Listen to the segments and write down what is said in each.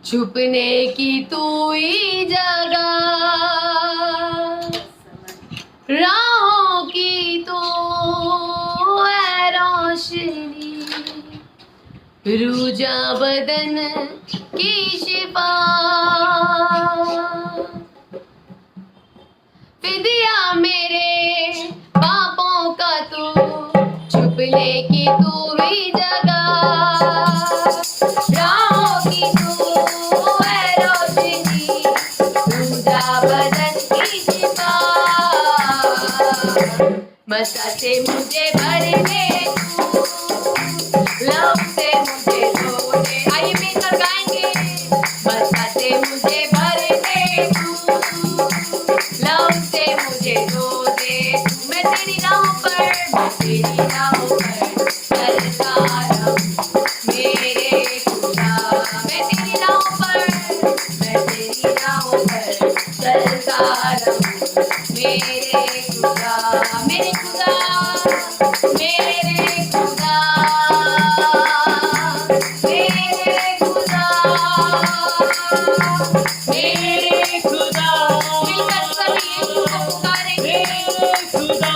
छुपने की तू ही जगह, राहों की तू है रोशनी, रूजा बदन की शिफा, फिदिया मेरे पापों का तू, छुपने की तू ही जगह, राहों की तू है रोशनी, रूजा बदन की शिफा, मसा से मुझे भर दे तू, लव से मुझे धो दे। आइए मिलकर गाएंगे। मसा से मुझे भर दे तू, लव से मुझे धो दे। मैं तेरी राहों पर, मैं तेरी राहों पर चलता रहूं मेरे खुदा। मैं तेरी राहों पर, मैं तेरी राहों पर चलता रहूं मेरे खुदा, मेरे खुदा, मेरे खुदा, मेरे खुदा, मेरे खुदा। मिलकर सभी यीशु को पुकारेंगे। मेरे खुदा,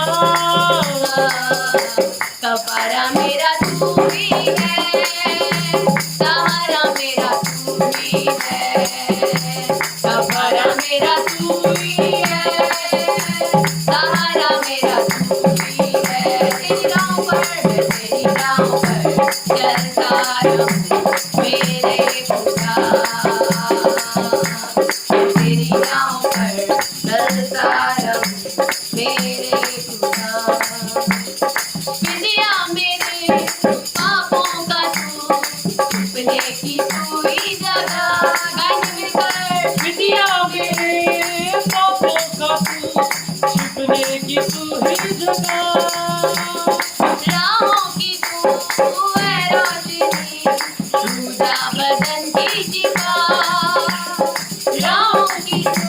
कफारा मेरा तू ही है, सहारा मेरा तू ही है, कफारा मेरा तू ही है, सहारा मेरा तू ही है। तेरी राहों पर, मैं तेरी राहों पर चलता रहूं मेरे खुदा, मैं तेरी राहों पर चलता रहूं मेरे खुदा। फिदिया मेरे पापों का तू, छुपने की तू ही जगह। गाएंगे मिलकर। फिदिया मेरे पापों का तू, छुपने की तू ही जगह, राहों की तू है रोशनी, रूजा बदन की शिफा, राहों की तू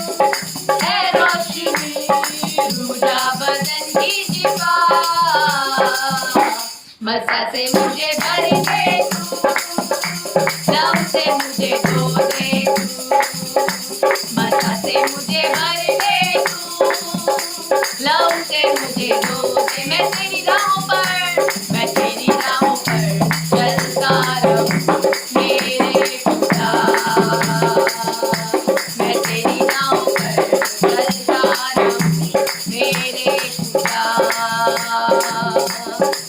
है रोशनी, रूजा बदन की शिफा, मसा से मुझे भर दे तू, लव से मुझे धो दे तू, मसा से मुझे भर दे तू, लव से मुझे धो दे। मैं तेरी राहों पर, मैं तेरी राहों पर चलता रहूं मेरे खुदा, मैं तेरी राहों पर चलता रहूं मेरे खुदा,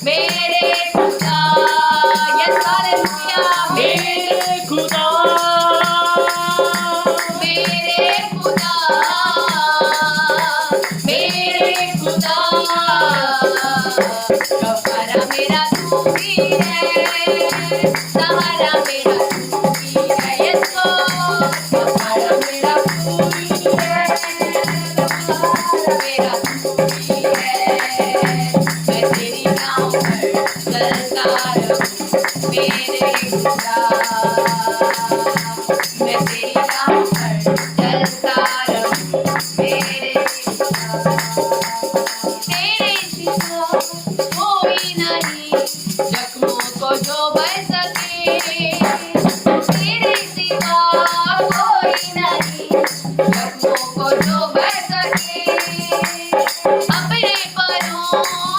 मेरे खुदा। Yes hallelujah. मेरे खुदा, मेरे खुदा, मेरे खुदा, कफारा मेरा तू ही है, सहारा मेरा तू ही है। यस लॉर्ड, कफारा मेरा तू ही है, सहारा मेरा तू ही है। मैं तेरी राहों पर चलता रहूं मेरे खुदा, मैं तेरी राहों पर चलता रहूं मेरे खुदा। तेरे सिवा कोई नहीं जख्मों को जो भर सके, तेरे सिवा कोई नहीं जख्मों को जो भर सके, अपने परों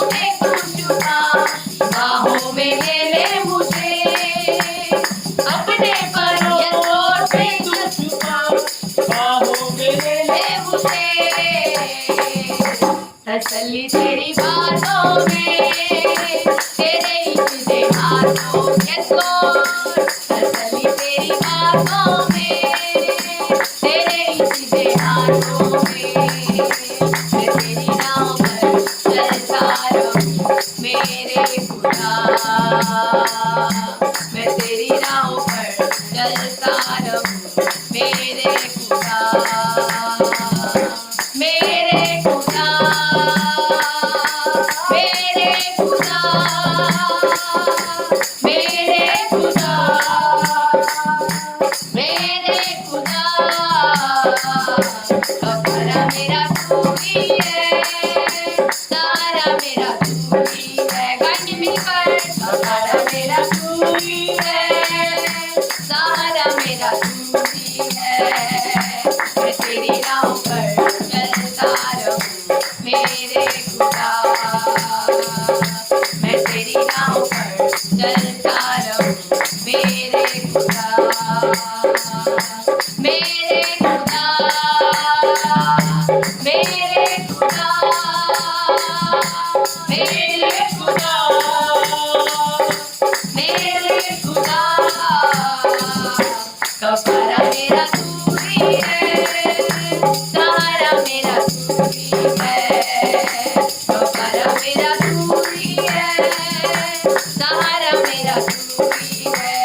में तू छुपा, बाहों में ले मुझे, अपने परों में तू छुपा, बाहों में ले मुझे, तसल्ली तेरी बातों में, तेरे इश्क़ हाथों। यस लॉर्ड, तसल्ली तेरी बातों में, तेरे इश्क़ हाथों में, मैं तेरी राहों पर चलता रहूं मेरे खुदा, मैं तेरी राहों पर चलता रहूं मेरे खुदा, मेरे खुदा, मेरे खुदा, मेरे खुदा, मेरे खुदा, कफारा मेरा तू ही है, सहारा मेरा तू ही है। गाएंगे मिलकर। कफारा मेरा तू ही है, सहारा मेरा तू मेरे खुदा, मेरे खुदा, मेरे खुदा, मेरे खुदा, कफारा मेरा तू ही है, सहारा मेरा तू ही है, कफारा मेरा तू ही है, सहारा मेरा तू ही है।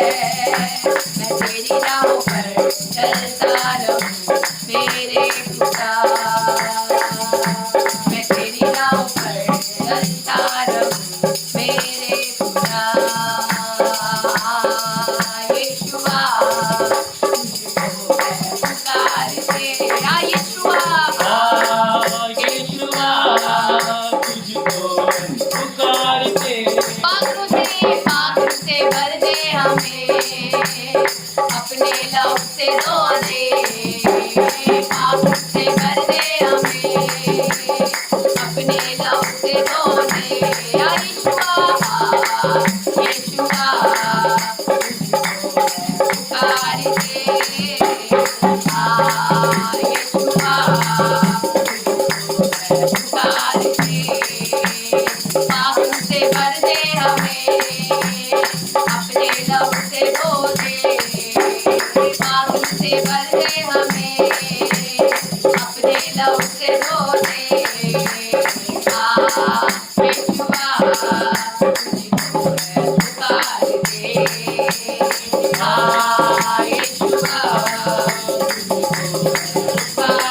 मैं तेरी राहों पर चलता रहूं मेरे खुदा, मैं तेरी राहों पर चलता रहूं मेरे खुदा। यीशुआ तुझको मैं पुकारते, आ यीशुआ यीशुआ तुझको पुकारते। पाखों से भर दे हमें, अपने लहू से धो दे, पापों से भर दे हमें, अपने लहू से धो दे। या यीशुआ, यीशुआ तुझको मैं पुकारते, यीशुआ तुझको मैं पुकारते। पापों से भर दे हमें, अपने लहू से धो दे, पापों से भर दे हमें, अपने लहू से धो दे। यीशुआ तुझको मैं पुकारते, यीशुआ तुझको मैं पुकारते,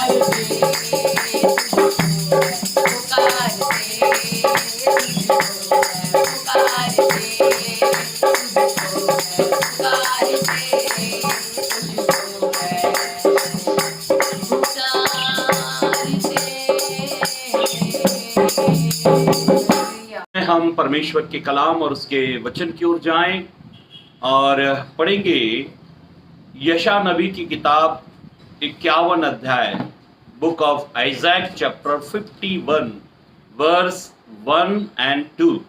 हम परमेश्वर के कलाम और उसके वचन की ओर जाएं और पढ़ेंगे यशा नबी की किताब 51 अध्याय, book of Isaac chapter 51 verse 1 and 2।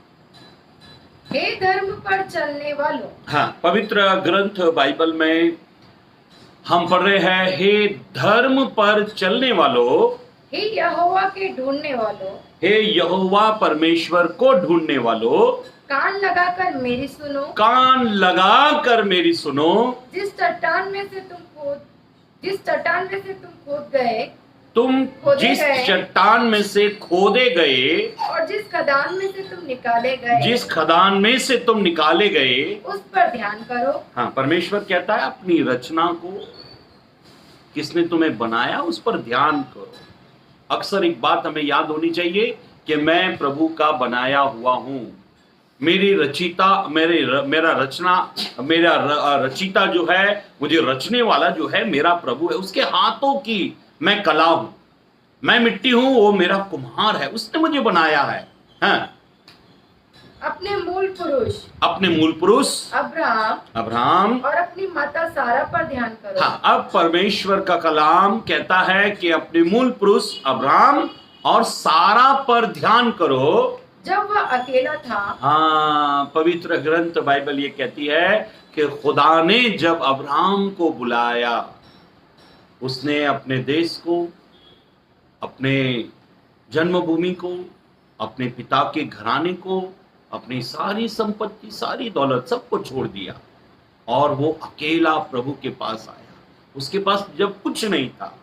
हे धर्म पर चलने वालों। हाँ, पवित्र ग्रंथ बाइबल में हम पढ़ रहे हैं, हे धर्म पर चलने वालों, हे यहोवा के ढूंढने वालों, हे यहोवा परमेश्वर को ढूंढने वालों, कान लगाकर मेरी सुनो, कान लगाकर मेरी सुनो। जिस चट्टान में से तुम खोद गए, तुम खोदे जिस गए, चट्टान में से खोदे गए और जिस खदान में से तुम निकाले गए, जिस खदान में से तुम निकाले गए, उस पर ध्यान करो। हाँ, परमेश्वर कहता है अपनी रचना को, किसने तुम्हें बनाया उस पर ध्यान करो। अक्सर एक बात हमें याद होनी चाहिए कि मैं प्रभु का बनाया हुआ हूं। मेरी रचिता, मेरा रचिता जो है, मुझे रचने वाला जो है मेरा प्रभु है। उसके हाथों की मैं कला हूं, मैं मिट्टी हूं, वो मेरा कुम्हार है, उसने मुझे बनाया है। हाँ, अपने मूल पुरुष अब्राहम और अपनी माता सारा पर ध्यान करो। हाँ, अब परमेश्वर का कलाम कहता है कि अपने मूल पुरुष अब्राहम और सारा पर ध्यान करो, जब वह अकेला था। हाँ, पवित्र ग्रंथ बाइबल ये कहती है कि खुदा ने जब अब्राहम को बुलाया, उसने अपने देश को, अपने जन्मभूमि को, अपने पिता के घराने को, अपनी सारी संपत्ति, सारी दौलत, सबको छोड़ दिया और वो अकेला प्रभु के पास आया। उसके पास जब कुछ नहीं था।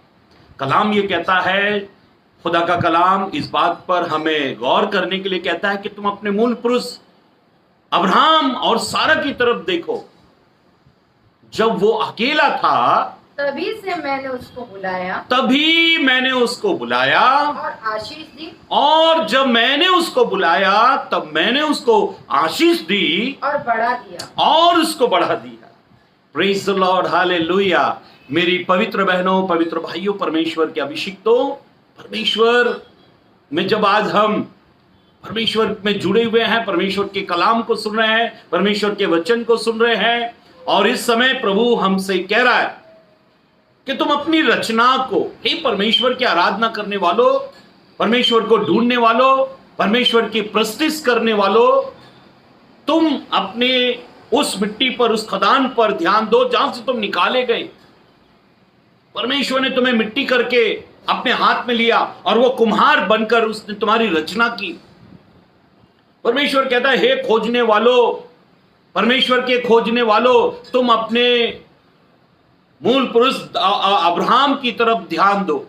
कलाम ये कहता है, खुदा का कलाम इस बात पर हमें गौर करने के लिए कहता है कि तुम अपने मूल पुरुष अब्राहम और सारा की तरफ देखो। जब वो अकेला था, तभी मैंने उसको बुलाया और आशीष दी। और जब मैंने उसको बुलाया तब मैंने उसको आशीष दी और बढ़ा दिया, और उसको बढ़ा दिया। Praise the Lord, hallelujah. मेरी पवित्र बहनों, पवित्र भाइयों, परमेश्वर के अभिषिक्तों, परमेश्वर में जब आज हम परमेश्वर में जुड़े हुए हैं, परमेश्वर के कलाम को सुन रहे हैं, परमेश्वर के वचन को सुन रहे हैं, और इस समय प्रभु हमसे कह रहा है कि तुम अपनी रचना को, हे परमेश्वर की आराधना करने वालों, परमेश्वर को ढूंढने वालों, परमेश्वर की प्रस्तुति करने वालों, तुम अपने उस मिट्टी पर, उस खदान पर ध्यान दो जहां से तुम निकाले गए। परमेश्वर ने तुम्हें मिट्टी करके अपने हाथ में लिया और वो कुम्हार बनकर उसने तुम्हारी रचना की। परमेश्वर कहता है, हे खोजने वालों, परमेश्वर के खोजने वालों, तुम अपने मूल पुरुष अब्राहम की तरफ ध्यान दो,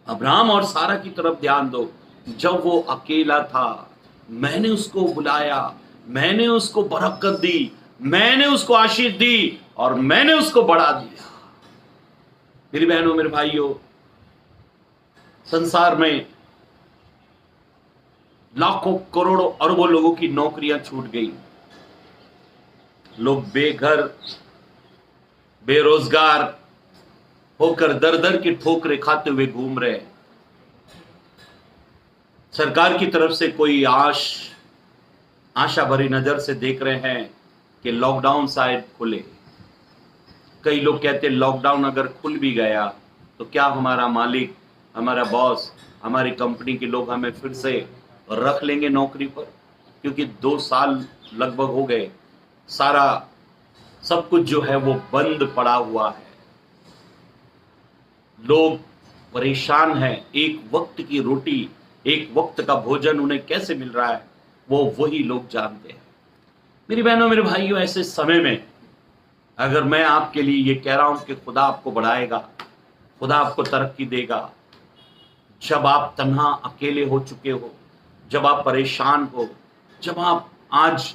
अब्राहम और सारा की तरफ ध्यान दो। जब वो अकेला था, मैंने उसको बुलाया, मैंने उसको बरकत दी, मैंने उसको आशीष दी और मैंने उसको बढ़ा दिया। मेरी बहनों, मेरे भाइयों, संसार में लाखों करोड़ों अरबों लोगों की नौकरियां छूट गई। लोग बेघर बेरोजगार होकर दर दर की ठोकरें खाते हुए घूम रहे। सरकार की तरफ से कोई आशा भरी नजर से देख रहे हैं कि लॉकडाउन शायद खुले। कई लोग कहते हैं लॉकडाउन अगर खुल भी गया तो क्या हमारा मालिक, हमारा बॉस, हमारी कंपनी के लोग हमें फिर से रख लेंगे नौकरी पर? क्योंकि 2 साल लगभग हो गए, सारा सब कुछ जो है वो बंद पड़ा हुआ है। लोग परेशान हैं। एक वक्त की रोटी, एक वक्त का भोजन उन्हें कैसे मिल रहा है वो वही लोग जानते हैं। मेरी बहनों, मेरे भाइयों, ऐसे समय में अगर मैं आपके लिए ये कह रहा हूं कि खुदा आपको बढ़ाएगा, खुदा आपको तरक्की देगा, जब आप तन्हा अकेले हो चुके हो, जब आप परेशान हो, जब आप आज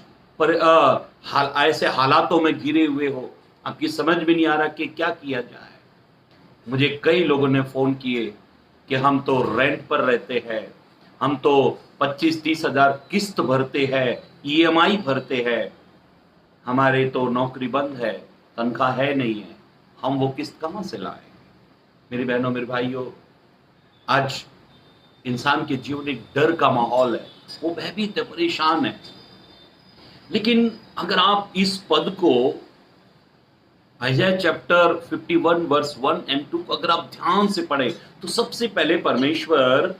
ऐसे हालातों में घिरे हुए हो, आपकी समझ में नहीं आ रहा कि क्या किया जाए। मुझे कई लोगों ने फोन किए कि हम तो रेंट पर रहते हैं, हम तो 25-30 हजार किस्त भरते हैं, EMI भरते हैं, हमारे तो नौकरी बंद है, तनख्वाह है नहीं है, हम वो किस्त कहां से लाए। मेरी बहनों, मेरे भाइयों, आज इंसान के जीवन एक डर का माहौल है, वो भयभीत है, परेशान है। लेकिन अगर आप इस पद को आइज़ाया चैप्टर 51 वर्स 1 और 2 को अगर आप ध्यान से पढ़े तो सबसे पहले परमेश्वर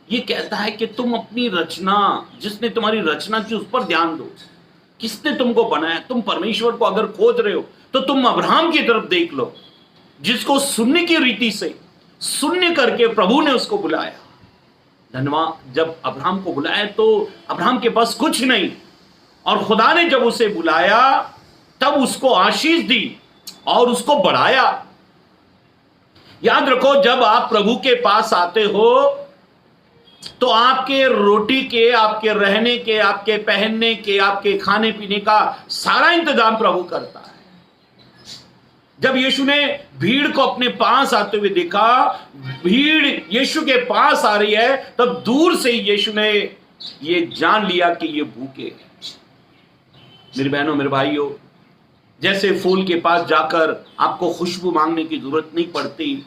ये कहता है कि तुम अपनी रचना, जिसने तुम्हारी रचना की, उस पर ध्यान दो। किसने तुमको बनाया? तुम परमेश्वर को अगर खोज रहे हो तो तुम अब्राहम की तरफ देख लो, जिसको सुनने की रीति से शून्य करके प्रभु ने उसको बुलाया। धन्यवाद। जब अब्राहम को बुलाया तो अब्राहम के पास कुछ नहीं, और खुदा ने जब उसे बुलाया तब उसको आशीष दी और उसको बढ़ाया। याद रखो, जब आप प्रभु के पास आते हो तो आपके रोटी के, आपके रहने के, आपके पहनने के, आपके खाने पीने का सारा इंतजाम प्रभु करता है। जब यीशु ने भीड़ को अपने पास आते हुए देखा, भीड़ यीशु के पास आ रही है, तब दूर से यीशु ने ये जान लिया कि ये भूखे हैं। मेरी बहनों, मेरे भाइयों, जैसे फूल के पास जाकर आपको खुशबू मांगने की जरूरत नहीं पड़ती,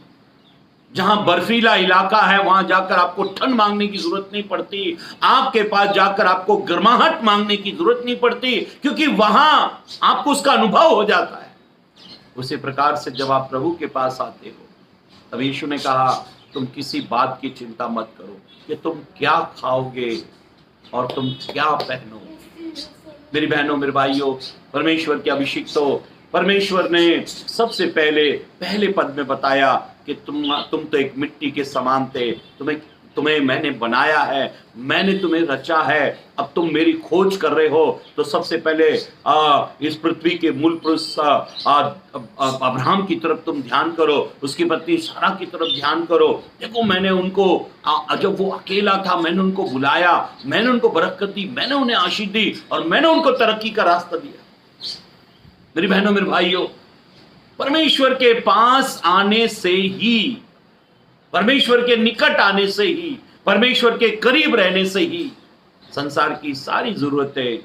जहां बर्फीला इलाका है वहां जाकर आपको ठंड मांगने की जरूरत नहीं पड़ती, आग के पास जाकर आपको गर्माहट मांगने की जरूरत नहीं पड़ती, क्योंकि वहां आपको उसका अनुभव हो जाता है। उसी प्रकार से जब आप प्रभु के पास आते हो, तब यीशु ने कहा, तुम किसी बात की चिंता मत करो कि तुम क्या खाओगे और तुम क्या पहनोगे। मेरी बहनों, मेरे भाइयों, परमेश्वर के अभिषिक्तों, परमेश्वर ने सबसे पहले पद में बताया कि तुम तो एक मिट्टी के समान थे, तुम्हें मैंने बनाया है, मैंने तुम्हें रचा है, अब तुम मेरी खोज कर रहे हो। तो सबसे पहले इस पृथ्वी के मूल पुरुष अब्राहम की तरफ तुम ध्यान करो, उसकी पत्नी सारा की तरफ ध्यान करो। देखो, मैंने उनको जब वो अकेला था मैंने उनको बुलाया, मैंने उनको बरकत दी, मैंने उन्हें आशीष दी और मैंने उनको तरक्की का रास्ता दिया। मेरी बहनों, मेरे भाइयों, परमेश्वर के पास आने से ही, परमेश्वर के निकट आने से ही, परमेश्वर के करीब रहने से ही संसार की सारी जरूरतें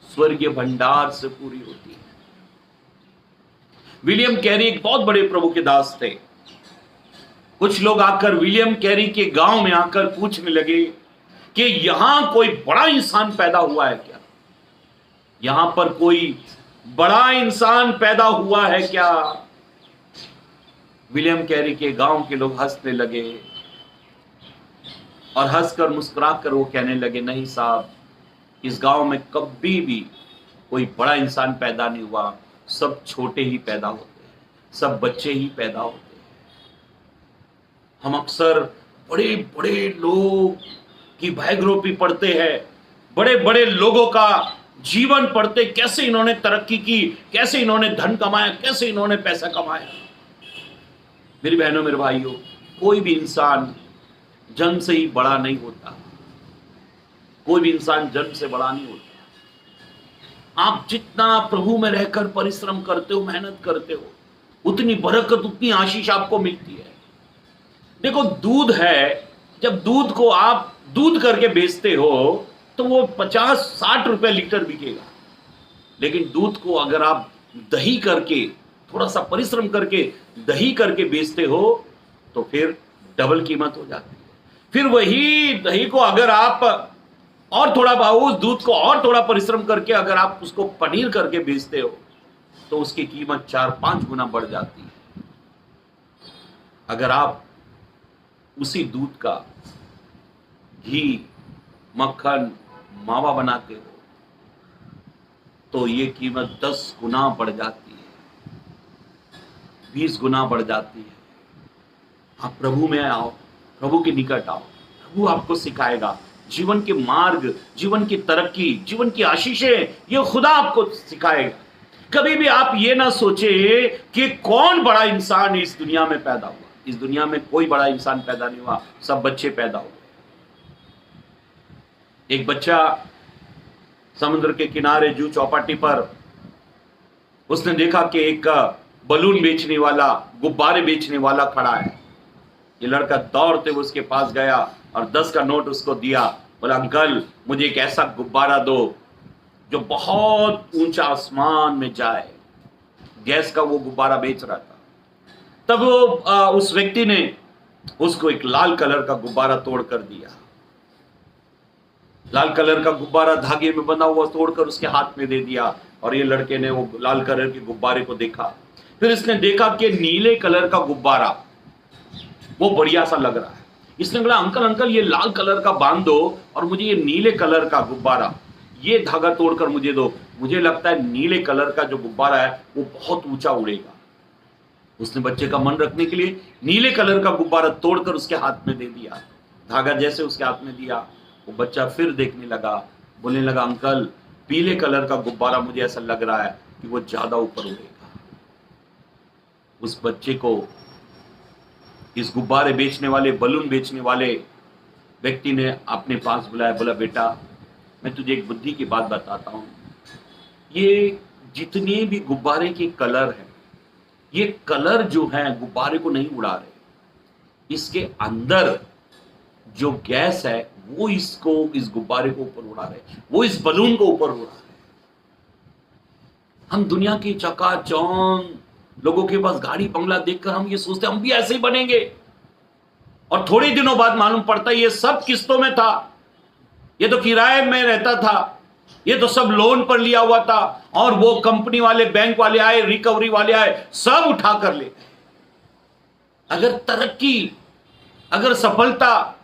स्वर्गीय भंडार से पूरी होती है। विलियम कैरी एक बहुत बड़े प्रभु के दास थे। कुछ लोग आकर विलियम कैरी के गांव में आकर पूछने लगे कि यहां कोई बड़ा इंसान पैदा हुआ है क्या? यहां पर कोई बड़ा इंसान पैदा हुआ है क्या? विलियम कैरी के गांव के लोग हंसने लगे और हंसकर मुस्कुराकर वो कहने लगे, नहीं साहब, इस गांव में कभी भी कोई बड़ा इंसान पैदा नहीं हुआ, सब छोटे ही पैदा होते हैं, सब बच्चे ही पैदा होते हैं। हम अक्सर बड़े बड़े लोग की बायोग्राफी पढ़ते हैं, बड़े बड़े लोगों का जीवन पढ़ते, कैसे इन्होंने तरक्की की, कैसे इन्होंने धन कमाया, कैसे इन्होंने पैसा कमाया। मेरी बहनों मेरे भाइयों, कोई भी इंसान जन्म से ही बड़ा नहीं होता, कोई भी इंसान जन्म से बड़ा नहीं होता। आप जितना प्रभु में रहकर परिश्रम करते हो, मेहनत करते हो, उतनी बरकत, उतनी आशीष आपको मिलती है। देखो, दूध है, जब दूध को आप दूध करके बेचते हो तो वो 50-60 रुपए लीटर बिकेगा, लेकिन दूध को अगर आप दही करके, थोड़ा सा परिश्रम करके दही करके बेचते हो तो फिर डबल कीमत हो जाती है। फिर वही दही को अगर आप और थोड़ा उस दूध को और थोड़ा परिश्रम करके अगर आप उसको पनीर करके बेचते हो तो उसकी कीमत 4-5 गुना बढ़ जाती है। अगर आप उसी दूध का घी, मक्खन, मावा बनाते हो तो ये कीमत 10 गुना बढ़ जाती है, 20 गुना बढ़ जाती है। आप प्रभु में आओ, प्रभु के निकट आओ, प्रभु आपको सिखाएगा जीवन के मार्ग, जीवन की तरक्की, जीवन की आशीषें, ये खुदा आपको सिखाएगा। कभी भी आप ये ना सोचे कि कौन बड़ा इंसान इस दुनिया में पैदा हुआ। इस दुनिया में कोई बड़ा इंसान पैदा नहीं हुआ, सब बच्चे पैदा हुए। एक बच्चा समुद्र के किनारे जू चौपाटी पर उसने देखा कि एक बलून बेचने वाला, गुब्बारे बेचने वाला खड़ा है। ये लड़का दौड़ते हुए उसके पास गया और 10 का नोट उसको दिया। बोला, अंकल मुझे एक ऐसा गुब्बारा दो जो बहुत ऊंचा आसमान में जाए। गैस का वो गुब्बारा बेच रहा था। तब वो उस व्यक्ति ने उसको एक लाल कलर का गुब्बारा तोड़ कर दिया। लाल कलर का गुब्बारा धागे में बंधा हुआ तोड़कर उसके हाथ में दे दिया और ये लड़के ने वो लाल कलर के गुब्बारे को देखा। फिर इसने देखा कि नीले कलर का गुब्बारा वो बढ़िया सा लग रहा है। इसने बोला, अंकल अंकल ये लाल कलर का बांध दो और मुझे ये नीले कलर का गुब्बारा, ये धागा तोड़कर मुझे दो। मुझे लगता है नीले कलर का जो गुब्बारा है वो बहुत ऊंचा उड़ेगा। उसने बच्चे का मन रखने के लिए नीले कलर का गुब्बारा तोड़कर उसके हाथ में दे दिया। धागा जैसे उसके हाथ में दिया, वो बच्चा फिर देखने लगा, बोलने लगा, अंकल पीले कलर का गुब्बारा मुझे ऐसा लग रहा है कि वो ज्यादा ऊपर उड़ेगा। उस बच्चे को इस गुब्बारे बेचने वाले, बलून बेचने वाले व्यक्ति ने अपने पास बुलाया। बोला, बेटा मैं तुझे एक बुद्धि की बात बताता हूं। ये जितने भी गुब्बारे के कलर हैं, ये कलर जो है गुब्बारे को नहीं उड़ा रहे। इसके अंदर जो गैस है वो इसको, इस गुब्बारे को ऊपर उड़ा रहे, वो इस बलून को ऊपर उड़ा रहे। हम दुनिया की चकाचौंध लोगों के पास गाड़ी बंगला देखकर हम ये सोचते हम भी ऐसे ही बनेंगे, और थोड़े दिनों बाद मालूम पड़ता है ये सब किस्तों में था, ये तो किराए में रहता था, ये तो सब लोन पर लिया हुआ था, और वो कंपनी वाले, बैंक वाले आए, रिकवरी वाले आए, सब उठा कर ले। अगर तरक्की, अगर सफलता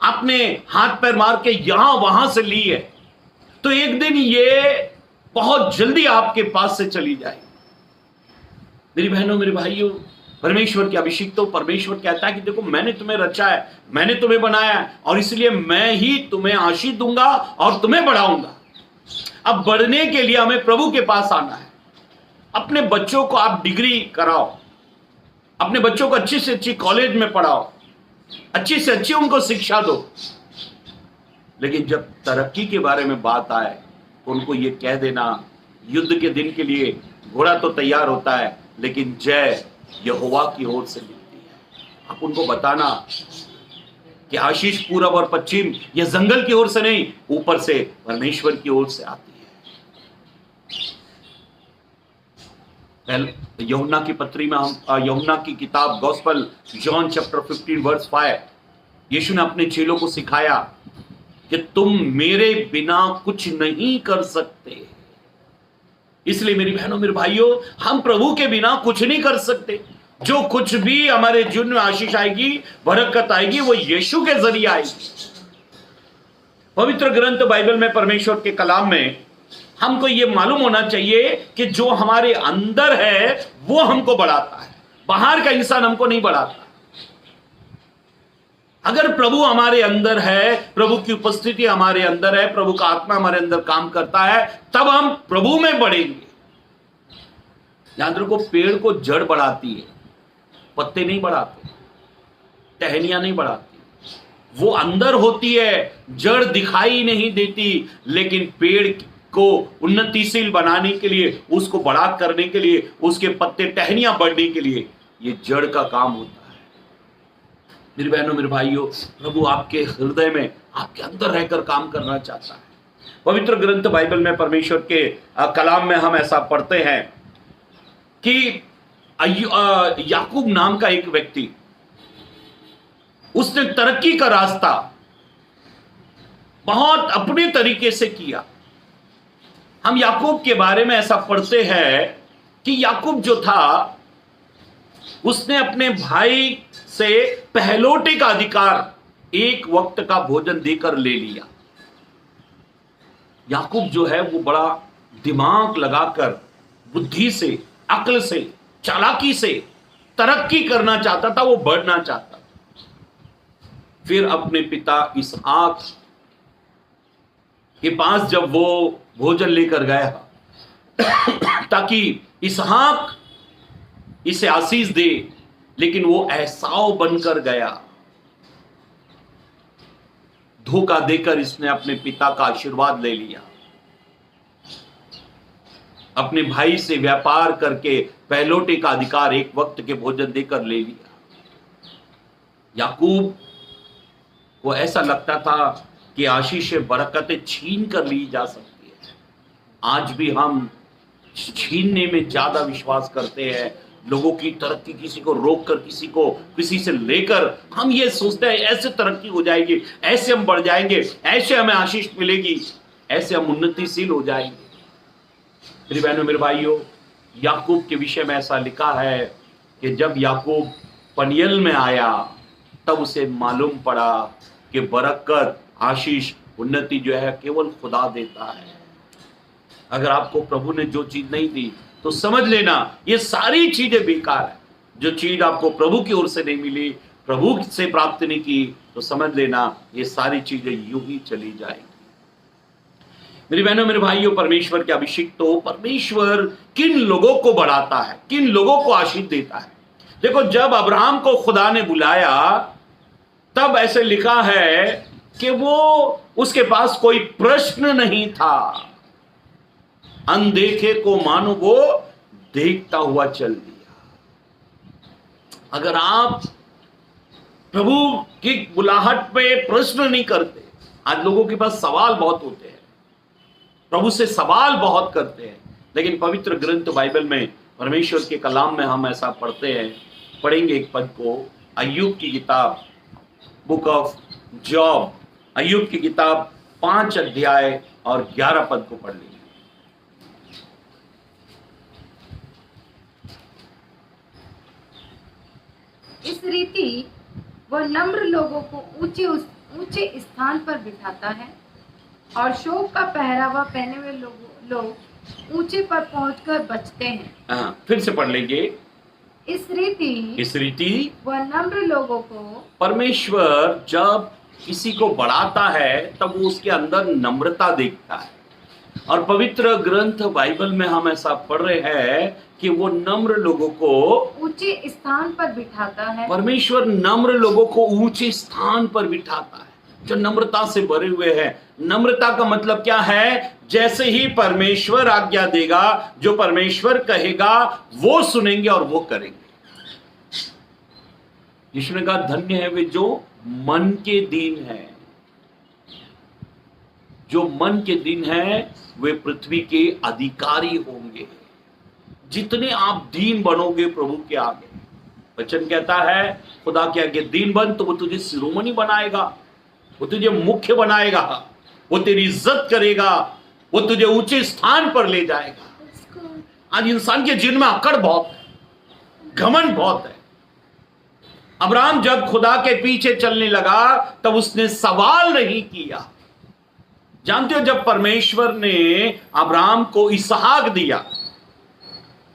आपने हाथ पैर मार के यहां वहां से ली है तो एक दिन ये बहुत जल्दी आपके पास से चली जाएगी। मेरी बहनों मेरे भाइयों, परमेश्वर की अभिषिक्तों, परमेश्वर कहता है कि देखो मैंने तुम्हें रचा है, मैंने तुम्हें बनाया है, और इसलिए मैं ही तुम्हें आशीष दूंगा और तुम्हें बढ़ाऊंगा। अब बढ़ने के लिए हमें प्रभु के पास आना है। अपने बच्चों को आप डिग्री कराओ, अपने बच्चों को अच्छी से अच्छी कॉलेज में पढ़ाओ, अच्छी से अच्छी उनको शिक्षा दो, लेकिन जब तरक्की के बारे में बात आए तो उनको ये कह देना, युद्ध के दिन के लिए घोड़ा तो तैयार होता है लेकिन जय यहोवा की ओर से मिलती है। आप उनको बताना कि आशीष पूरब और पश्चिम ये जंगल की ओर से नहीं, ऊपर से परमेश्वर की ओर से आती है। यूहन्ना की पत्री में हम यूहन्ना की किताब गॉस्पेल जॉन चैप्टर 15 वर्स 5, यीशु ने अपने चेलों को सिखाया कि तुम मेरे बिना कुछ नहीं कर सकते। इसलिए मेरी बहनों मेरे भाइयों, हम प्रभु के बिना कुछ नहीं कर सकते। जो कुछ भी हमारे जीवन में आशीष आएगी, बरकत आएगी, वो यीशु के जरिए आएगी। पवित्र ग्रंथ बाइबल में, परमेश्वर के कलाम में हमको ये मालूम होना चाहिए कि जो हमारे अंदर है वो हमको बढ़ाता है, बाहर का इंसान हमको नहीं बढ़ाता। अगर प्रभु हमारे अंदर है, प्रभु की उपस्थिति हमारे अंदर है, प्रभु का आत्मा हमारे अंदर काम करता है, तब हम प्रभु में बढ़ेंगे। याद रखो, पेड़ को जड़ बढ़ाती है, पत्ते नहीं बढ़ाते, टहनियां नहीं बढ़ाती। वो अंदर होती है, जड़ दिखाई नहीं देती, लेकिन पेड़ को उन्नतिशील बनाने के लिए, उसको बड़ा करने के लिए, उसके पत्ते टहनियां बढ़ने के लिए ये जड़ का काम होता है। मेरी बहनों, मेरे भाइयों, प्रभु आपके हृदय में, आपके अंदर रहकर काम करना चाहता है। पवित्र ग्रंथ बाइबल में, परमेश्वर के कलाम में हम ऐसा पढ़ते हैं कि याकूब नाम का एक व्यक्ति, उसने तरक्की का रास्ता बहुत अपने तरीके से किया। हम याकूब के बारे में ऐसा पढ़ते हैं कि याकूब जो था, उसने अपने भाई से पहलोटे का अधिकार एक वक्त का भोजन देकर ले लिया। याकूब जो है वो बड़ा दिमाग लगाकर, बुद्धि से, अक्ल से, चालाकी से तरक्की करना चाहता था, वो बढ़ना चाहता था। फिर अपने पिता इसहाक के पास जब वो भोजन लेकर गया ताकि इसहाक इसे आशीष दे, लेकिन वो एसाव बनकर गया। धोखा देकर इसने अपने पिता का आशीर्वाद ले लिया, अपने भाई से व्यापार करके पहलोटे का अधिकार एक वक्त के भोजन देकर ले लिया। याकूब को ऐसा लगता था कि आशीष बरकतें छीन कर ली जा सकती है। आज भी हम छीनने में ज्यादा विश्वास करते हैं। लोगों की तरक्की, किसी को रोककर, किसी से लेकर हम ये सोचते हैं ऐसे तरक्की हो जाएगी, ऐसे हम बढ़ जाएंगे, ऐसे हमें आशीष मिलेगी, ऐसे हम उन्नतिशील हो जाएंगे। मेरी बहनों, मेरे भाइयों, याकूब के विषय में ऐसा लिखा है कि जब याकूब पनियल में आया, तब उसे मालूम पड़ा कि बरकत, आशीष, उन्नति जो है केवल खुदा देता है। अगर आपको प्रभु ने जो चीज नहीं दी तो समझ लेना ये सारी चीजें बेकार है। जो चीज आपको प्रभु की ओर से नहीं मिली, प्रभु से प्राप्त नहीं की, तो समझ लेना ये सारी चीजें यूं ही चली जाएंगी। मेरी बहनों, मेरे भाइयों, परमेश्वर के अभिषेक तो परमेश्वर किन लोगों को बढ़ाता है, किन लोगों को आशीष देता है। देखो, जब अब्राहम को खुदा ने बुलाया, तब ऐसे लिखा है कि वो, उसके पास कोई प्रश्न नहीं था। अनदेखे को मानो वो देखता हुआ चल दिया। अगर आप प्रभु की बुलाहट पे प्रश्न नहीं करते, आज लोगों के पास सवाल बहुत होते हैं, प्रभु से सवाल बहुत करते हैं, लेकिन पवित्र ग्रंथ बाइबल में, परमेश्वर के कलाम में हम ऐसा पढ़ते हैं। पढ़ेंगे एक पद को, अय्यूब की किताब, बुक ऑफ जॉब, अय्यूब की किताब 5 अध्याय और 11 पद को पढ़ लीजिए। इस रीति वह नम्र लोगों को ऊंचे स्थान पर बिठाता है, और शोक का पहरावा पहने हुए लोग ऊंचे पर पहुंचकर बचते हैं। फिर से पढ़ लेंगे। इस रीति वह नम्र लोगों को, परमेश्वर जब किसी को बढ़ाता है तब वो उसके अंदर नम्रता देखता है। और पवित्र ग्रंथ बाइबल में हम ऐसा पढ़ रहे हैं कि वो नम्र लोगों को ऊंचे स्थान पर बिठाता है। परमेश्वर नम्र लोगों को ऊंचे स्थान पर बिठाता है, जो नम्रता से भरे हुए हैं। नम्रता का मतलब क्या है? जैसे ही परमेश्वर आज्ञा देगा, जो परमेश्वर कहेगा वो सुनेंगे और वो करेंगे। यीशु ने कहा, धन्य है वे जो मन के दीन है। जो मन के दीन है वे पृथ्वी के अधिकारी होंगे। जितने आप दीन बनोगे प्रभु के आगे, वचन कहता है खुदा के आगे दीन बन तो वो तुझे शिरोमणि बनाएगा, वो तुझे मुख्य बनाएगा, वो तेरी इज्जत करेगा, वो तुझे ऊंचे स्थान पर ले जाएगा। आज इंसान के जिन में अकड़ बहुत है, घमंड बहुत है। अब्राहम जब खुदा के पीछे चलने लगा तब उसने सवाल नहीं किया। जानते हो, जब परमेश्वर ने अब्राहम को इसहाक दिया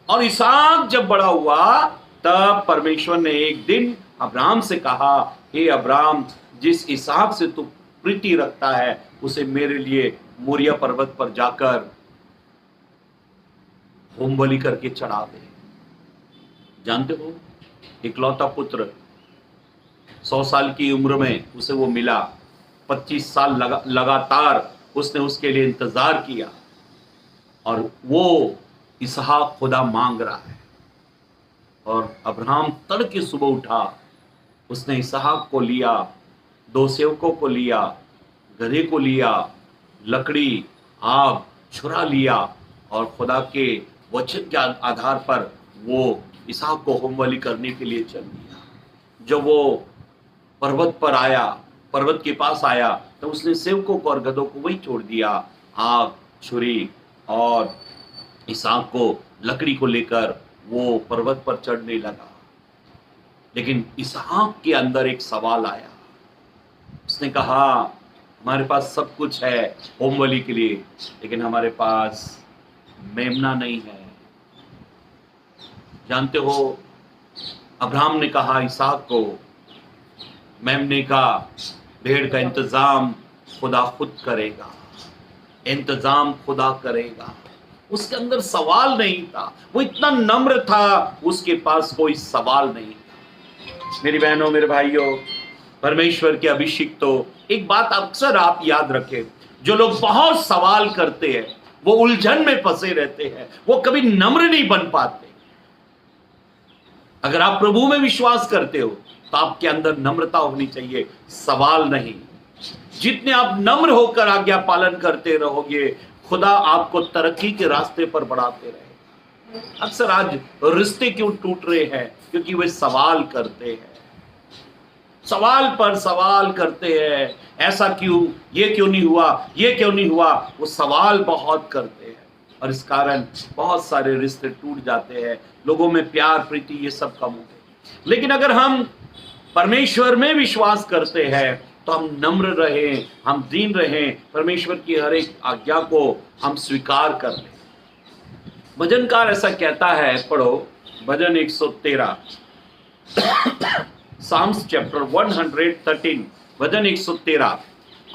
और इसहाक जब बड़ा हुआ, तब परमेश्वर ने एक दिन अब्राहम से कहा, हे अब्राहम, जिस इसहाक से तू प्रीति रखता है उसे मेरे लिए मोरिया पर्वत पर जाकर होम बलि करके चढ़ा दे। जानते हो, इकलौता पुत्र 100 साल की उम्र में उसे वो मिला। 25 साल लगातार उसने उसके लिए इंतजार किया और वो इसहाक खुदा मांग रहा है। और अब्राहम तड़के सुबह उठा, उसने इसहाक को लिया, 2 सेवकों को लिया, गधे को लिया, लकड़ी, आग, छुरा लिया और खुदा के वचन के आधार पर वो इसहाक को होम बलि करने के लिए चल दिया। जब वो पर्वत पर आया, पर्वत के पास आया, तो उसने सेवकों को और गधों को वही छोड़ दिया, आग, छुरी और इसहाक को, लकड़ी को लेकर वो पर्वत पर चढ़ने लगा। लेकिन इसहाक के अंदर एक सवाल आया। उसने कहा, हमारे पास सब कुछ है होम बलि के लिए, लेकिन हमारे पास मेमना नहीं है। जानते हो, अब्राहम ने कहा इसहाक को, मेमने का, भेड़ का इंतजाम खुदा खुद करेगा, इंतजाम खुदा करेगा। उसके अंदर सवाल नहीं था, वो इतना नम्र था, उसके पास कोई सवाल नहीं था। मेरी बहनों, मेरे भाइयों, परमेश्वर के अभिषिक्तों, एक बात अक्सर आप याद रखें, जो लोग बहुत सवाल करते हैं वो उलझन में फंसे रहते हैं, वो कभी नम्र नहीं बन पाते। अगर आप प्रभु में विश्वास करते हो तो आपके अंदर नम्रता होनी चाहिए, सवाल नहीं। जितने आप नम्र होकर आज्ञा पालन करते रहोगे, खुदा आपको तरक्की के रास्ते पर बढ़ाते रहेगा। अक्सर आज रिश्ते क्यों टूट रहे हैं? क्योंकि वे सवाल करते हैं, सवाल पर सवाल करते हैं, ऐसा क्यों, ये क्यों नहीं हुआ, ये क्यों नहीं हुआ। वो सवाल बहुत करते हैं और इस कारण बहुत सारे रिश्ते टूट जाते हैं, लोगों में प्यार प्रीति ये सब कम हो गए। लेकिन अगर हम परमेश्वर में विश्वास करते हैं तो हम नम्र रहें, हम दीन रहें, परमेश्वर की हर एक आज्ञा को हम स्वीकार कर लें। भजनकार ऐसा कहता है, पढ़ो भजन 113, Psalms chapter 113, भजन 113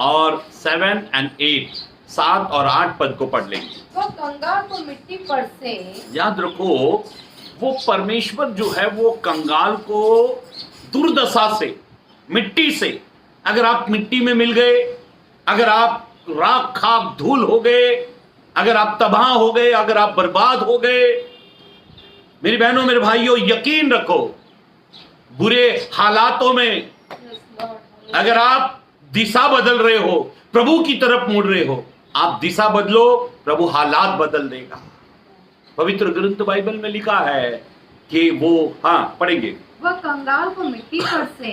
और 7 and 8, 7 और 8 पद को पढ़ लेंगे। वो कंगाल को मिट्टी पर से, याद रखो, वो परमेश्वर जो है वो कंगाल को दुर्दशा से, मिट्टी से, अगर आप मिट्टी में मिल गए, अगर आप राख खाक धूल हो गए, अगर आप तबाह हो गए, अगर आप बर्बाद हो गए, मेरी बहनों मेरे भाइयों, यकीन रखो, बुरे हालातों में अगर आप दिशा बदल रहे हो, प्रभु की तरफ मुड़ रहे हो, आप दिशा बदलो, प्रभु हालात बदल देगा। पवित्र ग्रंथ बाइबल में लिखा है कि वो, हाँ पढ़ेंगे, वह कंगाल को मिट्टी पर से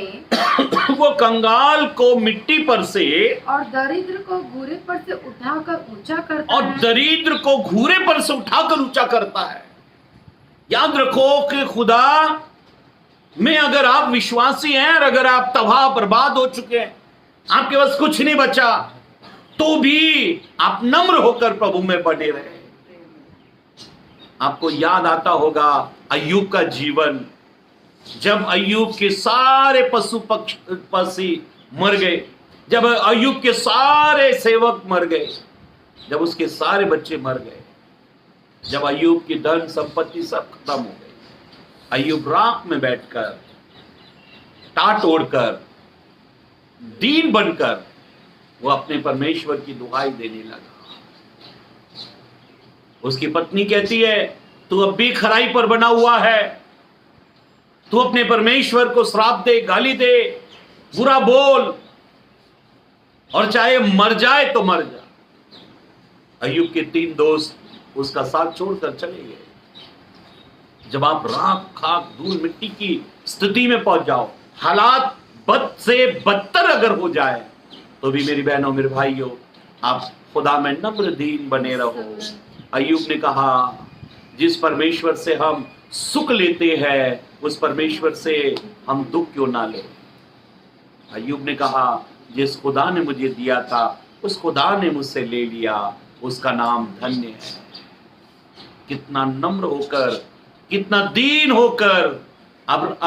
वो कंगाल को मिट्टी पर से और दरिद्र को घूरे पर से उठाकर ऊंचा करता और है। दरिद्र को घूरे पर से उठाकर ऊंचा करता है। याद रखो कि खुदा में अगर आप विश्वासी हैं और अगर आप तबाह बर्बाद हो चुके हैं, आपके पास कुछ नहीं बचा, तो भी आप नम्र होकर प्रभु में बने रहे। आपको याद आता होगा अय्यूब का जीवन, जब अय्यूब के सारे पशु पक्षी मर गए, जब अय्यूब के सारे सेवक मर गए, जब उसके सारे बच्चे मर गए, जब अय्यूब की धन संपत्ति सब खत्म हो गई, अय्यूब राख में बैठकर, टाट ओढ़कर, दीन बनकर वो अपने परमेश्वर की दुहाई देने लगा। उसकी पत्नी कहती है, तू अब भी खराई पर बना हुआ है, तू अपने परमेश्वर को श्राप दे, गाली दे, बुरा बोल, और चाहे मर जाए तो मर जा। अय्यूब के 3 दोस्त उसका साथ छोड़कर चले गए। जब आप राख खाक धूल मिट्टी की स्थिति में पहुंच जाओ, हालात बद से बदतर अगर हो जाए, तो भी मेरी बहनों मेरे भाइयों, आप खुदा में नम्र दीन बने रहो। अय्यूब ने कहा, जिस परमेश्वर से हम सुख लेते हैं उस परमेश्वर से हम दुख क्यों ना ले। अय्यूब ने कहा, जिस खुदा ने मुझे दिया था उस खुदा ने मुझसे ले लिया, उसका नाम धन्य है। कितना नम्र होकर, कितना दीन होकर अब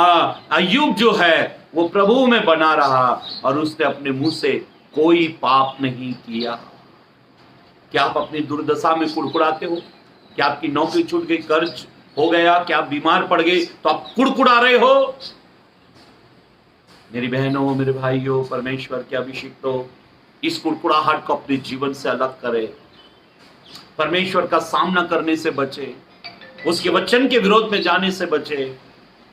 अय्यूब जो है वो प्रभु में बना रहा और उसने अपने मुंह से कोई पाप नहीं किया। क्या आप अपनी दुर्दशा में कुड़कुड़ाते हो? क्या आपकी नौकरी छूट गई, कर्ज हो गया, क्या आप बीमार पड़ गए तो आप कुड़कुड़ा रहे हो? मेरी बहनों, मेरे भाइयों, परमेश्वर के अभिषिक्तों, इस कुड़कुड़ाहट को अपने जीवन से अलग करें। परमेश्वर का सामना करने से बचे, उसके वचन के विरोध में जाने से बचे,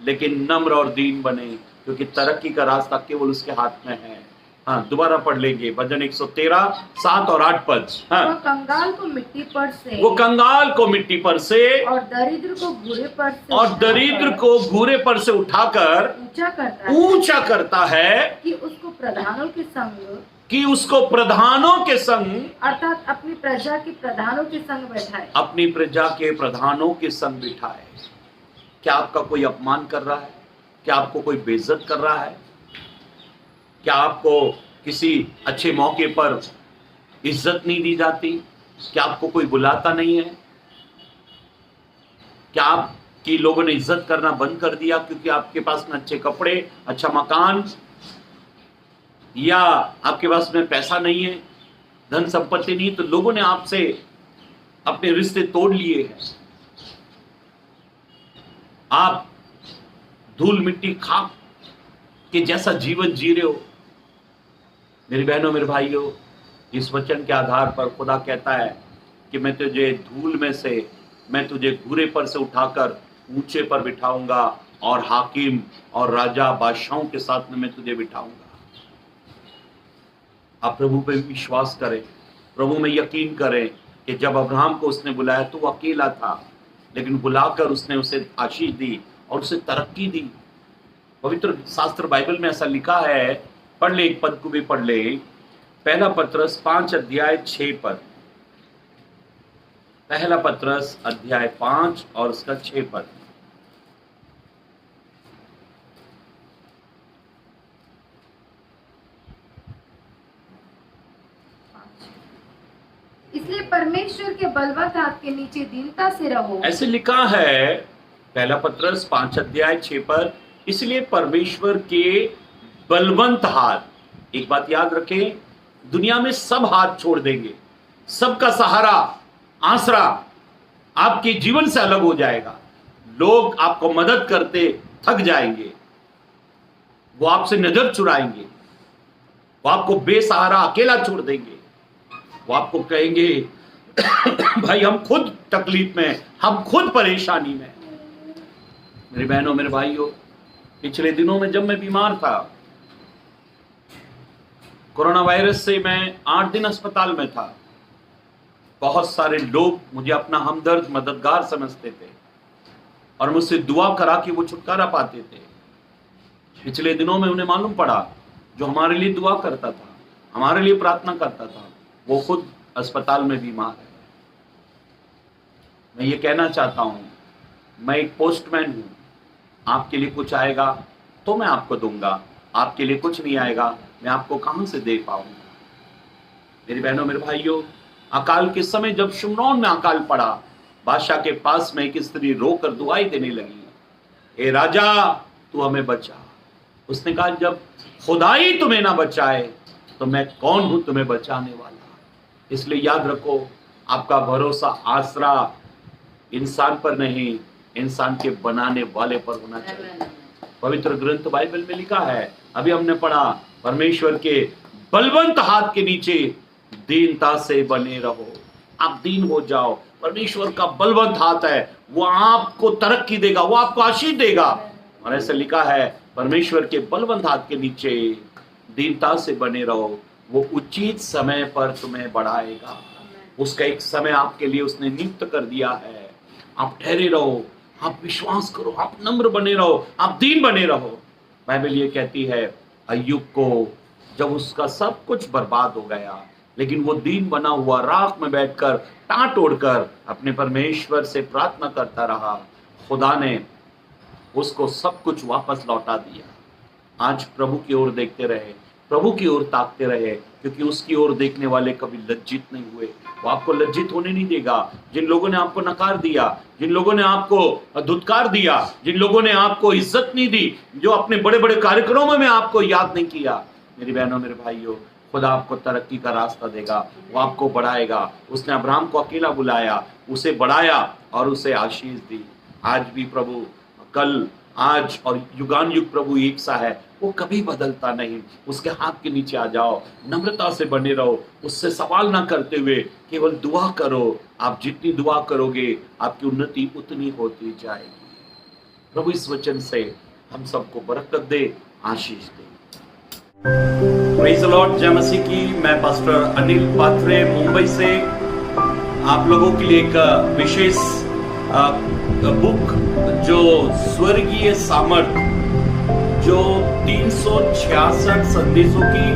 लेकिन नम्र और दीन बने, क्योंकि तरक्की का रास्ता केवल उसके हाथ में है। हाँ, दोबारा पढ़ लेंगे भजन 113 7 और 8 पद। हाँ, वह कंगाल को मिट्टी पर से, वो कंगाल को मिट्टी पर से और दरिद्र को घूरे पर से, और दरिद्र को घूरे पर से उठाकर ऊंचा करता है कि उसको प्रधानों के संग, कि उसको प्रधानों के संग, अर्थात अपनी प्रजा के प्रधानों के संग बैठाए, अपनी प्रजा के प्रधानों के संग बिठाए। क्या आपका कोई अपमान कर रहा है? क्या आपको कोई बेइज्जत कर रहा है? क्या आपको किसी अच्छे मौके पर इज्जत नहीं दी जाती? क्या आपको कोई बुलाता नहीं है? क्या आपकी लोगों ने इज्जत करना बंद कर दिया क्योंकि आपके पास में अच्छे कपड़े, अच्छा मकान, या आपके पास में पैसा नहीं है, धन संपत्ति नहीं, तो लोगों ने आपसे अपने रिश्ते तोड़ लिए हैं? आप धूल मिट्टी खाक के जैसा जीवन जी रहे हो। मेरी बहनों, मेरे भाइयों, इस वचन के आधार पर खुदा कहता है कि मैं तुझे धूल में से, मैं तुझे घूरे पर से उठाकर ऊंचे पर बिठाऊंगा और हाकिम और राजा बादशाहों के साथ में मैं तुझे बिठाऊंगा। आप प्रभु पे विश्वास करें, प्रभु में यकीन करें कि जब अब्राहम को उसने बुलाया तो वो अकेला था, लेकिन बुलाकर उसने उसे आशीष दी और उसे तरक्की दी। पवित्र शास्त्र बाइबल में ऐसा लिखा है, पढ़ ले, एक पद को भी पढ़ ले, पहला पत्रस 5 अध्याय 6 पद। पहला पत्रस अध्याय 5 और उसका 6 पद। इसलिए परमेश्वर के बलवंत हाथ के नीचे दीनता से रहो। ऐसे लिखा है पहला पत्रस 5 अध्याय 6 पद, इसलिए परमेश्वर के बलवंत हाथ। एक बात याद रखें, दुनिया में सब हाथ छोड़ देंगे, सबका सहारा, आसरा आपके जीवन से अलग हो जाएगा। लोग आपको मदद करते थक जाएंगे, वो आपसे नजर चुराएंगे, वो आपको बेसहारा अकेला छोड़ देंगे, वो आपको कहेंगे भाई हम खुद तकलीफ में, हम खुद परेशानी में। मेरी बहनों, मेरे भाइयों, पिछले दिनों में जब मैं बीमार था, कोरोना वायरस से मैं 8 दिन अस्पताल में था, बहुत सारे लोग मुझे अपना हमदर्द, मददगार समझते थे और मुझसे दुआ करा कि वो छुटकारा पाते थे। पिछले दिनों में उन्हें मालूम पड़ा, जो हमारे लिए दुआ करता था, हमारे लिए प्रार्थना करता था, वो खुद अस्पताल में बीमार है। मैं ये कहना चाहता हूं, मैं एक पोस्टमैन हूं, आपके लिए कुछ आएगा तो मैं आपको दूंगा, आपके लिए कुछ नहीं आएगा मैं आपको कहां से दे पाऊंगा। मेरी बहनों, मेरे भाइयों, अकाल के समय जब शिमरोन में अकाल पड़ा, बादशाह के पास में एक स्त्री रोकर दुआई देने लगी, ए राजा तू हमें बचा। उसने कहा, जब खुदा ही तुम्हें ना बचाए तो मैं कौन हूं तुम्हें बचाने वाला। इसलिए याद रखो, आपका भरोसा, आसरा इंसान पर नहीं, इंसान के बनाने वाले पर होना चाहिए। पवित्र ग्रंथ बाइबल में लिखा है, अभी हमने पढ़ा, परमेश्वर के बलवंत हाथ के नीचे दीनता से बने रहो। आप दीन हो जाओ, परमेश्वर का बलवंत हाथ है, वो आपको तरक्की देगा, वो आपको आशीष देगा। और ऐसा लिखा है, परमेश्वर के बलवंत हाथ के नीचे दीनता से बने रहो, वो उचित समय पर तुम्हें बढ़ाएगा। उसका एक समय आपके लिए उसने नियुक्त कर दिया है। आप ठहरे रहो, आप विश्वास करो, आप नम्र बने रहो, आप दीन बने रहो। बाइबल ये कहती है, अय्यूब को जब उसका सब कुछ बर्बाद हो गया, लेकिन वो दीन बना हुआ राख में बैठकर टाट ओढ़कर अपने परमेश्वर से प्रार्थना करता रहा, खुदा ने उसको सब कुछ वापस लौटा दिया। आज प्रभु की ओर देखते रहे, प्रभु की ओर ताकते रहे, क्योंकि उसकी ओर देखने वाले कभी लज्जित नहीं हुए। वो आपको लज्जित होने नहीं देगा। जिन लोगों ने आपको नकार दिया, जिन लोगों ने आपको धुतकार दिया, जिन लोगों ने आपको इज्जत नहीं दी, जो अपने बड़े बड़े कार्यक्रमों में आपको याद नहीं किया, मेरी बहनों मेरे भाइयों, खुदा आपको तरक्की का रास्ता देगा, वो आपको बढ़ाएगा। उसने अब्राहम को अकेला बुलाया, उसे बढ़ाया और उसे आशीष दी। आज भी प्रभु कल, आज और युगान युग प्रभु एक सा है, वो कभी बदलता नहीं। उसके हाथ के नीचे आ जाओ, नम्रता से बने रहो, उससे सवाल ना करते हुए केवल दुआ करो। आप जितनी दुआ करोगे आपकी उन्नति उतनी होती जाएगी। प्रभु इस वचन से हम सबको बरकत दे, आशीष दे। प्रेज़ द लॉर्ड, जय मसीह की। मैं पास्टर अनिल पात्रे मुंबई से आप लोगों के लिए एक विशेष बुक, जो स्वर्गीय सामर्थ, जो 366 संदेशों की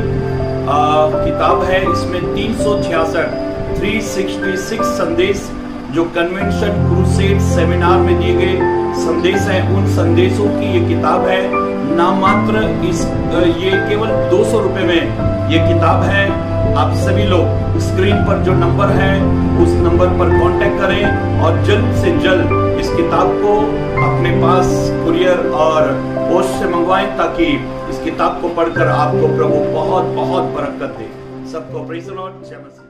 किताब है। इसमें 366 संदेश जो कन्वेंशन, क्रूसेड, सेमिनार में दिए गए संदेश है, उन संदेशों की ये किताब है। नाम मात्र ये केवल 200 रुपए में ये किताब है। आप सभी लोग स्क्रीन पर जो नंबर है उस नंबर पर कांटेक्ट करें और जल्द से जल्द इस किताब को अपने पास कुरियर और पोस्ट से मंगवाएं, ताकि इस किताब को पढ़कर आपको प्रभु बहुत बहुत बरकत दे। सबको प्रेज़ द लॉर्ड, जय मसीह।